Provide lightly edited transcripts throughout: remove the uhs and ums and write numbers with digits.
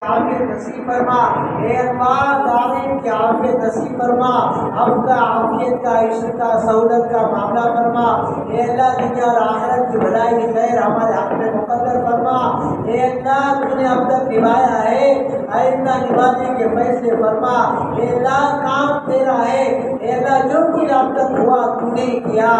عافیت نصیب فرما، اے اللہ دارین کی عافیت نصیب فرما، اب کا عافیت کا عشق کا سہولت کا معاملہ فرما، اے اللہ دنیا اور آخرت کی بھلائی خیر ہمارے حق میں مقدر فرما، اے اللہ تو نے اب تک نبھایا ہے آئندہ نبھانے کے فیصلے فرما، اے اللہ کام تیرا ہے، اے اللہ جو کچھ اب تک ہوا تو نے کیا،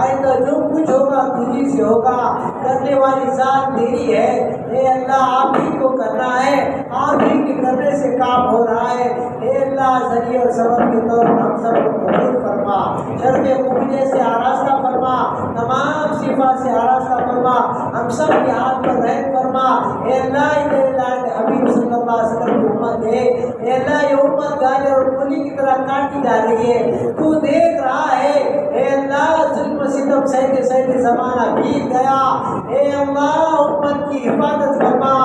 آئندہ جو کچھ ہوگا تجھی سے ہوگا، کرنے والی ذات تیری ہے، اے اللہ آپ ہی کو کرنا ہے، آپ ہی کے کرنے سے کام ہو رہا ہے، اے اللہ ذریعہ اور سبب کے طور پر ہم سب کو قبول فرما، شرط قبولے سے آراستہ فرما، تمام صفات سے آراستہ فرما، ہم سب کے ہاتھ پر رحم فرما، اے اللہ حبیب صلی اللہ علیہ وسلم کی امت ہے، اے اللہ یہ امت گاجر اور پھلی کی طرح کاٹی جا رہی ہے، تو دیکھ رہا ہے، اے اللہ ظلم ستم سہتے سہتے زمانہ بیت گیا، اے اللہ امت کی حفاظت فرما،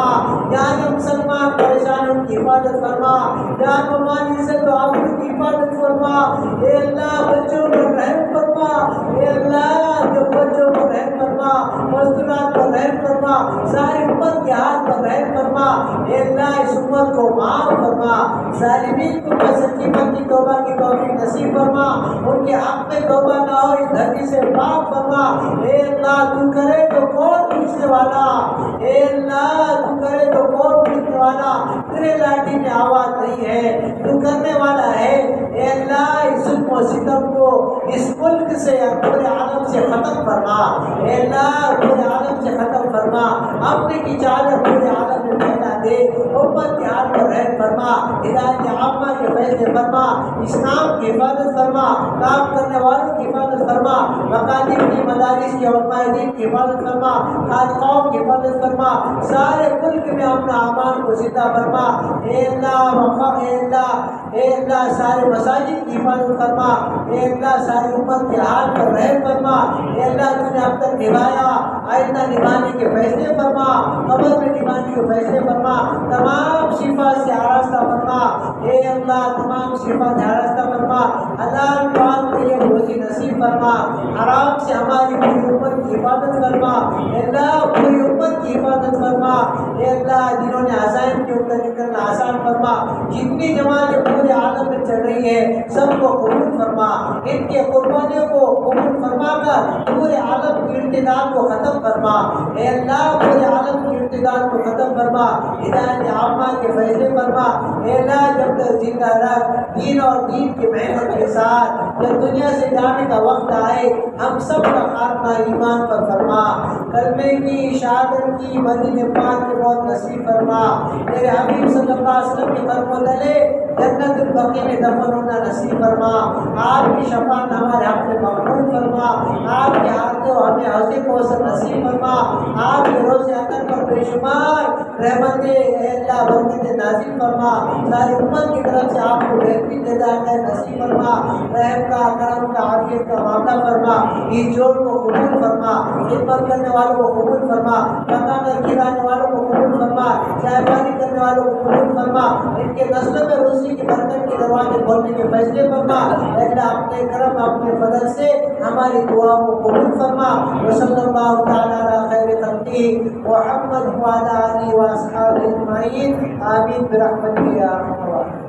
جہاں مسلمان پریشان ان کی حفاظت فرما، جہاں ممانی عزت و آبرو کی حفاظت فرما، اے اللہ بچوں پر رحم فرما، اے اللہ جو بچوں پر رحم فرما، مزدورات پر رحم فرما، ساری امت کے ہاتھ پر رحم فرما، اے اللہ اس امت کو معاف فرما، ظالمین کو سچی پکی توبہ کی توفیق نصیب فرما، ان کے حق میں توبہ نہ ہو اس دھرتی سے پاک فرما، اے اللہ تو کرے تو کون پوچھنے والا، اے اللہ تو کرے تو کون پوچھنے والا، تیرے لاٹھی میں آواز نہیں ہے، تو کرنے والا ہے، اے اللہ اس ظلم و ستم کو اس ملک سے پورے عالم سے ختم فرما، اے اللہ پورے عالم سے ختم فرما، اپنے کی چادر پورے عالم میں پھیلا دے، امت کے ہاتھ پر رحم فرما، ہدایت عامہ کے فیصلے فرما، اسلام کی حفاظت فرما، کام کرنے والوں کی حفاظت فرما، مقاصد کی مدارس کے علماء دین کی حفاظت فرما، خانقاہوں کی حفاظت فرما، سارے ملک میں اپنا امان کو زندہ فرما، اے اللہ اے اللہ اے اللہ سارے مساجد کی حفاظت فرما، اے اللہ ساری امت کے حال پر رحم فرما، اے اللہ تو نے اب تک نبھایا آئندہ نبھانے کے فیصلے فرما، قبر میں نبھانے کے فیصلے فرما، تمام صفات سے آراستہ فرما، اے اللہ تمام صفات سے آراستہ فرما، حلال پاک طیب روزی نصیب فرما، حرام سے ہماری پوری امت کی حفاظت فرما، اے اللہ پوری امت کی حفاظت فرما، اے اللہ جنہوں نے عزائم کے اوپر نکلنا آسان فرما، جتنی جماعتیں پورے عالم میں چل رہی ہے سب کو قبول فرما، ان کے قربانیوں کو قبول فرما کر پورے عالم کی ارتداد کو ختم فرما، اے اللہ پورے عالم کی ارتداد کو ختم فرما، ہدایت عامہ کے فیصلے فرما، اے اللہ جب تک زندہ رکھ دین اور دین کی محنت کے ساتھ جب دنیا سے جانے کا وقت آئے ہم سب کا خاتمہ ایمان پر فرما، کلمے کی شہادت کی مدینے پاک کے موت نصیب فرما، میرے حبیب صلی اللہ علیہ وسلم کے قدموں تلے جنت البقیع میں دفن ہونا نصیب فرما، آپ کی شفاعت ہمارے حق میں مقبول فرما، آپ کے ہاتھوں ہمیں حوض کوثر نصیب فرما، آپ کے روز اثر پر بے شمار رحمتیں اے اللہ برکتیں نازل فرما، ساری امت کی طرف سے آپ کو بہترین ہدایت نصیب فرما، رحم کا کرم کا عافیت کا معاملہ فرما، اس جوڑ کو قبول فرما، خدمت کرنے والوں کو قبول فرما، مکان کھلانے والوں کو قبول فرما، چائے پانی کرنے والوں کو قبول فرما، ان کے نسلوں میں روزی کی برکت کے دروازے کھولنے کے فیصلے فرما، اے اللہ اپنے کرم اپنے فضل سے ہماری دعاؤں کو قبول فرما، وصلی اللہ تعالی علی خیر خلقہ محمد وعلی آلہ واصحابہ اجمعین، آمین برحمتک یا ارحم الراحمین۔